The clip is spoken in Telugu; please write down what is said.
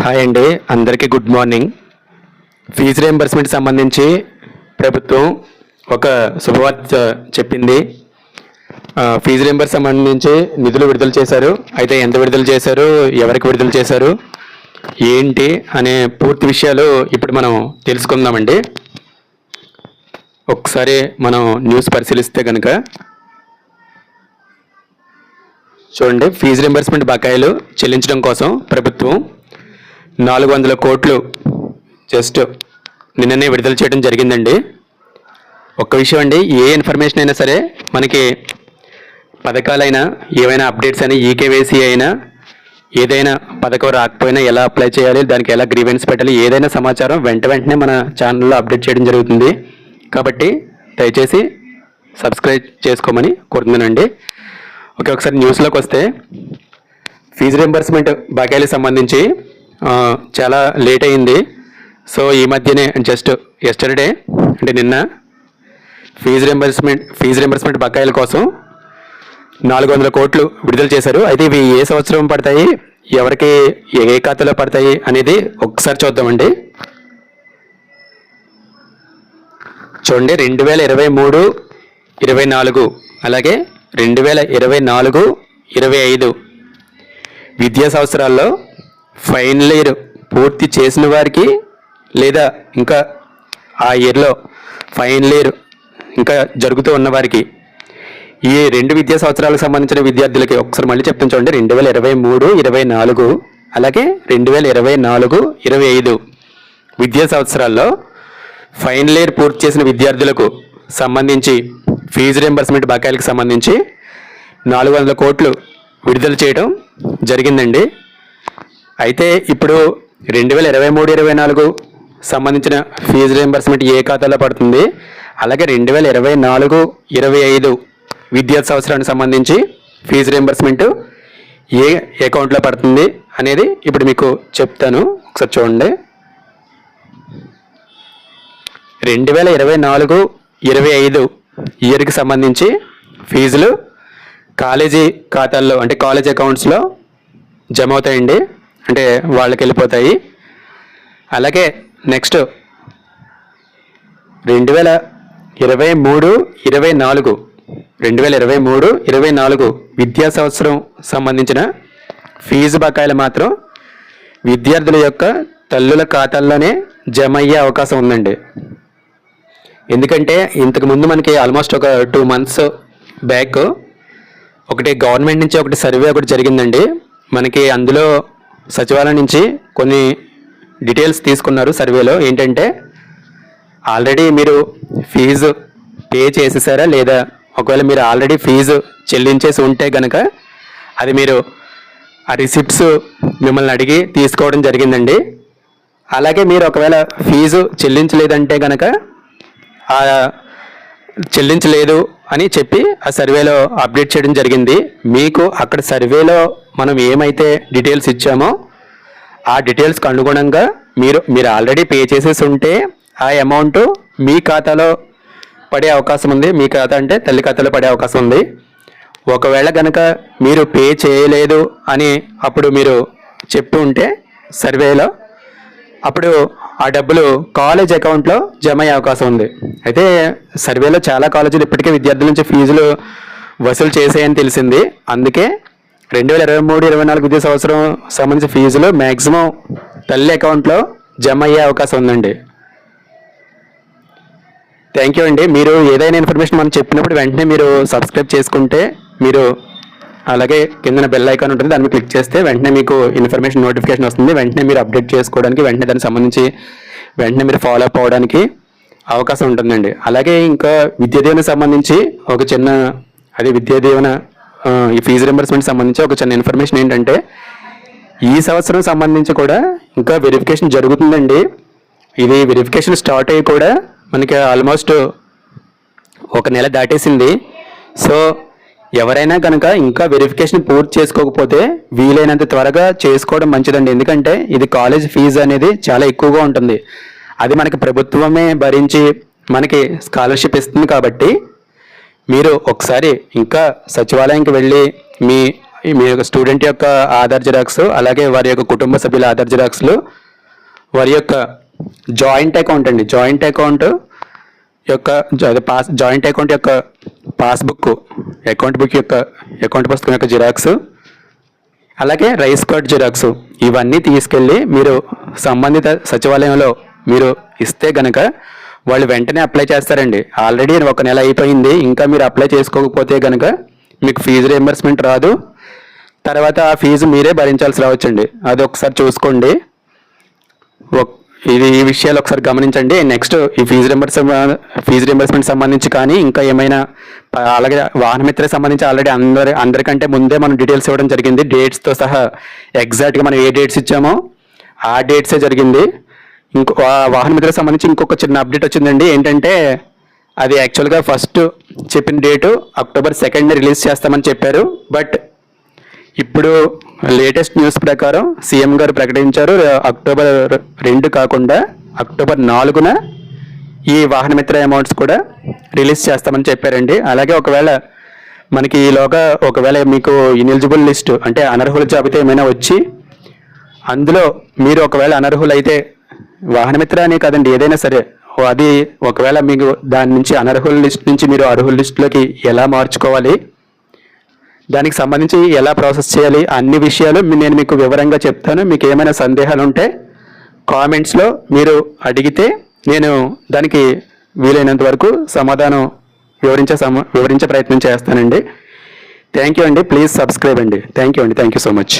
హాయ్ అండి, అందరికీ గుడ్ మార్నింగ్. ఫీజు రియంబర్స్మెంట్ సంబంధించి ప్రభుత్వం ఒక శుభవార్త చెప్పింది. ఫీజు రియంబర్స్ సంబంధించి నిధులు విడుదల చేశారు. అయితే ఎంత విడుదల చేశారు, ఎవరికి విడుదల చేశారు, ఏంటి అనే పూర్తి విషయాలు ఇప్పుడు మనం తెలుసుకుందామండి. ఒకసారి మనం న్యూస్ పరిశీలిస్తే కనుక చూడండి, ఫీజు రియంబర్స్మెంట్ బకాయిలు చెల్లించడం కోసం ప్రభుత్వం 400 కోట్లు జస్ట్ నిన్ననే విడుదల చేయడం జరిగిందండి. ఒక్క విషయం అండి, ఏ ఇన్ఫర్మేషన్ అయినా సరే మనకి పథకాలైనా ఏవైనా అప్డేట్స్ అయినా ఈకేవైసీ అయినా ఏదైనా పథకం రాకపోయినా ఎలా అప్లై చేయాలి, దానికి ఎలా గ్రీవెన్స్ పెట్టాలి, ఏదైనా సమాచారం వెంటనే మన ఛానల్లో అప్డేట్ చేయడం జరుగుతుంది. కాబట్టి దయచేసి సబ్స్క్రైబ్ చేసుకోమని కోరుతున్నానండి. ఒకసారి న్యూస్లోకి వస్తే ఫీజు రియంబర్స్మెంట్ బకాయిలకు సంబంధించి చాలా లేట్ అయింది. సో ఈ మధ్యనే జస్ట్ ఎస్టర్డే అంటే నిన్న ఫీజు రియంబర్స్మెంట్ బకాయిల కోసం 400 కోట్లు విడుదల చేశారు. అయితే ఇవి ఏ సంవత్సరం పడతాయి, ఎవరికి ఏ ఖాతాలో పడతాయి అనేది ఒకసారి చూద్దామండి. చూడండి, 2023-24 అలాగే 2024-25 విద్యా సంవత్సరాల్లో ఫైనల్ ఇయర్ పూర్తి చేసిన వారికి లేదా ఇంకా ఆ ఇయర్లో ఫైనల్ ఇయర్ ఇంకా జరుగుతూ ఉన్న వారికి ఈ 2 విద్యా సంవత్సరాలకు సంబంధించిన విద్యార్థులకి ఒకసారి మళ్ళీ చెప్తాను. చూడండి, 2023-24 అలాగే 2024-25 విద్యా సంవత్సరాల్లో ఫైనల్ ఇయర్ పూర్తి చేసిన విద్యార్థులకు సంబంధించి ఫీజు రియంబర్స్మెంట్ బకాయిలకు సంబంధించి 400 కోట్లు విడుదల చేయడం జరిగిందండి. అయితే ఇప్పుడు 2023-24 సంబంధించిన ఫీజు రియంబర్స్మెంట్ ఏ ఖాతాలో పడుతుంది, అలాగే 2024-25 విద్యా సంవత్సరానికి సంబంధించి ఫీజు రియంబర్స్మెంట్ ఏ అకౌంట్లో పడుతుంది అనేది ఇప్పుడు మీకు చెప్తాను. ఒకసారి చూడండి, 2024-25 ఇయర్కి సంబంధించి ఫీజులు కాలేజీ ఖాతాల్లో అంటే కాలేజ్ అకౌంట్స్లో జమ అవుతాయండి, అంటే వాళ్ళకి వెళ్ళిపోతాయి. అలాగే నెక్స్ట్ 2023-24 విద్యా సంవత్సరం సంబంధించిన ఫీజు బకాయిలు మాత్రం విద్యార్థుల యొక్క తల్లుల ఖాతాల్లోనే జమ అయ్యే అవకాశం ఉందండి. ఎందుకంటే ఇంతకుముందు మనకి ఆల్మోస్ట్ ఒక 2 months బ్యాక్ ఒకటి గవర్నమెంట్ నుంచి ఒకటి సర్వే జరిగిందండి. మనకి అందులో సచివాలయం నుంచి కొన్ని డీటెయిల్స్ తీసుకున్నారు. సర్వేలో ఏంటంటే ఆల్రెడీ మీరు ఫీజు పే చేసేసారా లేదా, ఒకవేళ మీరు ఆల్రెడీ ఫీజు చెల్లించేసి ఉంటే కనుక అది మీరు ఆ రిసిప్ట్స్ మిమ్మల్ని అడిగి తీసుకోవడం జరిగిందండి. అలాగే మీరు ఒకవేళ ఫీజు చెల్లించలేదంటే కనుక చెల్లించలేదు అని చెప్పి ఆ సర్వేలో అప్డేట్ చేయడం జరిగింది. మీకు అక్కడ సర్వేలో మనం ఏమైతే డీటెయిల్స్ ఇచ్చామో ఆ డీటెయిల్స్కి అనుగుణంగా మీరు ఆల్రెడీ పే చేసేసి ఉంటే ఆ అమౌంట్ మీ ఖాతాలో పడే అవకాశం ఉంది. మీ ఖాతా అంటే తల్లి ఖాతాలో పడే అవకాశం ఉంది. ఒకవేళ కనుక మీరు పే చేయలేదు అని అప్పుడు మీరు చెప్పి ఉంటే సర్వేలో, అప్పుడు ఆ డబ్బులు కాలేజ్ అకౌంట్లో జమ అయ్యే అవకాశం ఉంది. అయితే సర్వేలో చాలా కాలేజీలు ఇప్పటికే విద్యార్థుల నుంచి ఫీజులు వసూలు చేసాయని తెలిసింది. అందుకే 2023-24 విద్యా సంవత్సరం సంబంధించిన ఫీజులు మ్యాక్సిమం తల్లి అకౌంట్లో జమ అయ్యే అవకాశం ఉందండి. థ్యాంక్ యూ అండి. మీరు ఏదైనా ఇన్ఫర్మేషన్ మనం చెప్పినప్పుడు వెంటనే మీరు సబ్స్క్రైబ్ చేసుకుంటే, మీరు అలాగే కింద బెల్ ఐకాన్ ఉంటుంది, దాన్ని క్లిక్ చేస్తే వెంటనే మీకు ఇన్ఫర్మేషన్ నోటిఫికేషన్ వస్తుంది. వెంటనే మీరు అప్డేట్ చేసుకోవడానికి, వెంటనే దానికి సంబంధించి వెంటనే మీరు ఫాలో అప్ అవ్వడానికి అవకాశం ఉంటుందండి. అలాగే ఇంకా విద్యా దీవెనకు సంబంధించి ఒక చిన్న విద్యా దీవెన ఈ ఫీజు రింబర్స్మెంట్ సంబంధించి ఒక చిన్న ఇన్ఫర్మేషన్ ఏంటంటే, ఈ సంవత్సరం సంబంధించి కూడా ఇంకా వెరిఫికేషన్ జరుగుతుందండి. ఇది వెరిఫికేషన్ స్టార్ట్ అయ్యి కూడా మనకి ఆల్మోస్ట్ 1 నెల దాటేసింది. సో ఎవరైనా కనుక ఇంకా వెరిఫికేషన్ పూర్తి చేసుకోకపోతే వీలైనంత త్వరగా చేసుకోవడం మంచిదండి. ఎందుకంటే ఇది కాలేజ్ ఫీజు అనేది చాలా ఎక్కువగా ఉంటుంది. అది మనకి ప్రభుత్వమే భరించి మనకి స్కాలర్షిప్ ఇస్తుంది. కాబట్టి మీరు ఒకసారి ఇంకా సచివాలయానికి వెళ్ళి మీ మీ యొక్క స్టూడెంట్ యొక్క ఆధార్ జిరాక్స్, అలాగే వారి యొక్క కుటుంబ సభ్యుల ఆధార్ జిరాక్స్లు, వారి యొక్క జాయింట్ అకౌంట్ అండి, జాయింట్ అకౌంట్ యొక్క జాయింట్ అకౌంట్ యొక్క పాస్బుక్, అకౌంట్ బుక్ యొక్క అకౌంట్ పుస్తకం యొక్క జిరాక్స్, అలాగే రైస్ కార్డ్ జిరాక్స్, ఇవన్నీ తీసుకెళ్ళి మీరు సంబంధిత సచివాలయంలో మీరు ఇస్తే గనక వాళ్ళు వెంటనే అప్లై చేస్తారండి. ఆల్రెడీ 1 నెల అయిపోయింది, ఇంకా మీరు అప్లై చేసుకోకపోతే కనుక మీకు ఫీజు రియంబర్స్మెంట్ రాదు. తర్వాత ఆ ఫీజు మీరే భరించాల్సి రావచ్చండి. అది ఒకసారి చూసుకోండి. ఈ విషయాలు ఒకసారి గమనించండి. నెక్స్ట్ ఈ ఫీజు రియంబర్స్మెంట్ సంబంధించి కానీ ఇంకా ఏమైనా, అలాగే వాహనమిత్ర సంబంధించి ఆల్రెడీ అందరికంటే ముందే మనం డీటెయిల్స్ ఇవ్వడం జరిగింది, డేట్స్తో సహా. ఎగ్జాక్ట్గా మనం ఏ డేట్స్ ఇచ్చామో ఆ డేట్సే జరిగింది. వాహనమిత్ర సంబంధించి ఇంకొక చిన్న అప్డేట్ వచ్చిందండి. ఏంటంటే అది యాక్చువల్గా ఫస్ట్ చెప్పిన డేటు October 2 రిలీజ్ చేస్తామని చెప్పారు. బట్ ఇప్పుడు లేటెస్ట్ న్యూస్ ప్రకారం సీఎం గారు ప్రకటించారు October 2 కాకుండా October 4న ఈ వాహనమిత్ర అమౌంట్స్ కూడా రిలీజ్ చేస్తామని చెప్పారండి. అలాగే ఒకవేళ మనకి ఈలోగా ఒకవేళ మీకు ఇనెలిజిబుల్ లిస్ట్ అంటే అనర్హుల జాబితా ఏమైనా వచ్చి అందులో మీరు ఒకవేళ అనర్హులైతే, వాహనమిత్ర అనే కాదండి ఏదైనా సరే, అది ఒకవేళ మీకు దాని నుంచి అనర్హుల లిస్ట్ నుంచి మీరు అర్హుల లిస్టులోకి ఎలా మార్చుకోవాలి, దానికి సంబంధించి ఎలా ప్రాసెస్ చేయాలి, అన్ని విషయాలు నేను మీకు వివరంగా చెప్తాను. మీకు ఏమైనా సందేహాలు ఉంటే కామెంట్స్లో మీరు అడిగితే నేను దానికి వీలైనంత వరకు సమాధానం వివరించే ప్రయత్నం చేస్తానండి. థ్యాంక్ యూ అండి. ప్లీజ్ సబ్స్క్రైబ్ అండి. Thank you so much.